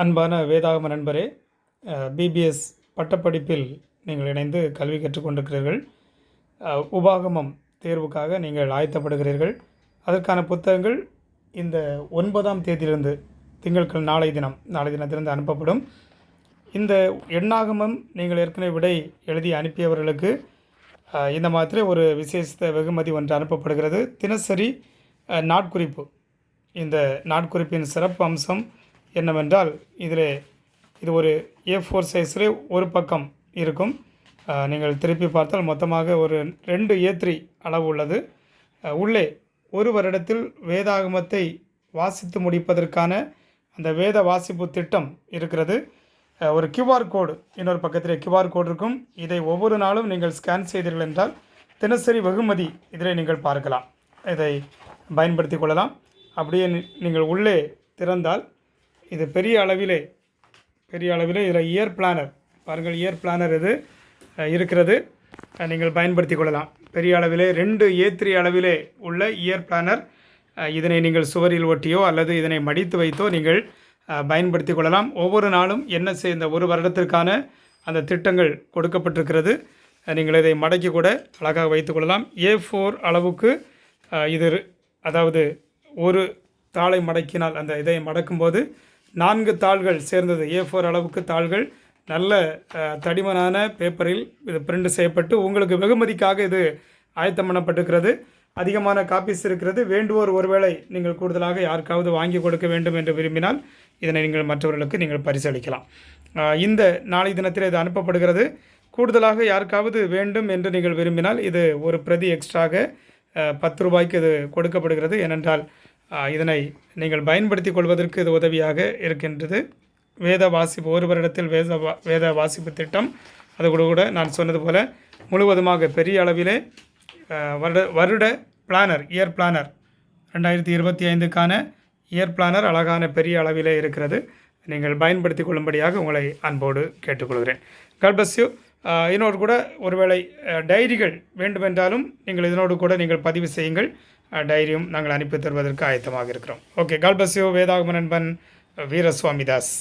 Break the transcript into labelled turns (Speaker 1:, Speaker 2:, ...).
Speaker 1: அன்பான வேதாகம நண்பரே, பிபிஎஸ் பட்டப்படிப்பில் நீங்கள் இணைந்து கல்வி கற்றுக்கொண்டிருக்கிறீர்கள். உபாகமம் தேர்வுக்காக நீங்கள் ஆயத்தப்படுகிறீர்கள். அதற்கான புத்தகங்கள் இந்த 9ஆம் தேதியிலிருந்து நாளை தினத்திலிருந்து அனுப்பப்படும். இந்த எண்ணாகமம் நீங்கள் ஏற்கனவே விடை எழுதி அனுப்பியவர்களுக்கு இந்த மாதிரி ஒரு விசேஷ வெகுமதி ஒன்று அனுப்பப்படுகிறது. தினசரி நாட்குறிப்பு. இந்த நாட்குறிப்பின் சிறப்பு அம்சம் என்னவென்றால், இது ஒரு A4 சைஸில் ஒரு பக்கம் இருக்கும். நீங்கள் திருப்பி பார்த்தால் மொத்தமாக ஒரு 2 A3 அளவு உள்ளது. உள்ளே ஒரு வருடத்தில் வேதாகமத்தை வாசித்து முடிப்பதற்கான அந்த வேத வாசிப்பு திட்டம் இருக்கிறது. ஒரு QR கோடு, இன்னொரு பக்கத்தில் QR கோடு இருக்கும். இதை ஒவ்வொரு நாளும் நீங்கள் ஸ்கேன் செய்தீர்கள் என்றால் தினசரி வெகுமதி இதில் நீங்கள் பார்க்கலாம். இதை பயன்படுத்தி கொள்ளலாம். அப்படியே நீங்கள் உள்ளே திறந்தால் இது பெரிய அளவிலே இதில் இயர் பிளானர் பாருங்கள். இயர் பிளானர் இது இருக்கிறது, நீங்கள் பயன்படுத்தி கொள்ளலாம். பெரிய அளவிலே 2 A3 அளவிலே உள்ள இயர் பிளானர். இதனை நீங்கள் சுவரில் ஒட்டியோ அல்லது இதனை மடித்து வைத்தோ நீங்கள் பயன்படுத்தி கொள்ளலாம். ஒவ்வொரு நாளும் என்ன இந்த ஒரு வருடத்திற்கான அந்த திட்டங்கள் கொடுக்கப்பட்டிருக்கிறது. நீங்கள் இதை மடக்கி கூட அழகாக வைத்து கொள்ளலாம். A4 அளவுக்கு இது, அதாவது ஒரு தாளை மடக்கினால் அந்த இதை மடக்கும்போது 4 தாள்கள் சேர்ந்தது. A4 அளவுக்கு தாள்கள் நல்ல தடிமனான பேப்பரில் இது பிரிண்ட் செய்யப்பட்டு உங்களுக்கு வெகுமதிக்காக இது ஆயத்தம் பண்ணப்பட்டிருக்கிறது. அதிகமான காப்பீஸ் இருக்கிறது. வேண்டுவோர் ஒருவேளை நீங்கள் கூடுதலாக யாருக்காவது வாங்கி கொடுக்க வேண்டும் என்று விரும்பினால் இதனை நீங்கள் மற்றவர்களுக்கு நீங்கள் பரிசளிக்கலாம். இந்த நாளை தினத்தில் இது அனுப்பப்படுகிறது. கூடுதலாக யாருக்காவது வேண்டும் என்று நீங்கள் விரும்பினால் இது ஒரு பிரதி எக்ஸ்ட்ராக 10 ரூபாய்க்கு இது கொடுக்கப்படுகிறது. ஏனென்றால் இதனை நீங்கள் பயன்படுத்தி கொள்வதற்கு இது உதவியாக இருக்கின்றது. வேத வாசிப்பு, ஒரு வருடத்தில் வேத வாசிப்பு திட்டம். அது கூட நான் சொன்னது போல் முழுவதுமாக பெரிய அளவிலே வருட பிளானர், இயர் பிளானர் 2025க்கான இயர் பிளானர் அழகான பெரிய அளவிலே இருக்கிறது. நீங்கள் பயன்படுத்தி கொள்ளும்படியாக உங்களை அன்போடு கேட்டுக்கொள்கிறேன். God bless you. இன்னொரு கூட ஒருவேளை டைரிகள் வேண்டுமென்றாலும் நீங்கள் இதனோடு கூட நீங்கள் பதிவு செய்யுங்கள். டைரியும் நாங்கள் அனுப்பி தருவதற்கு ஆயத்தமாக இருக்கிறோம். Okay, God bless you. வேதாகம நண்பன் வீரசுவாமிதாஸ்.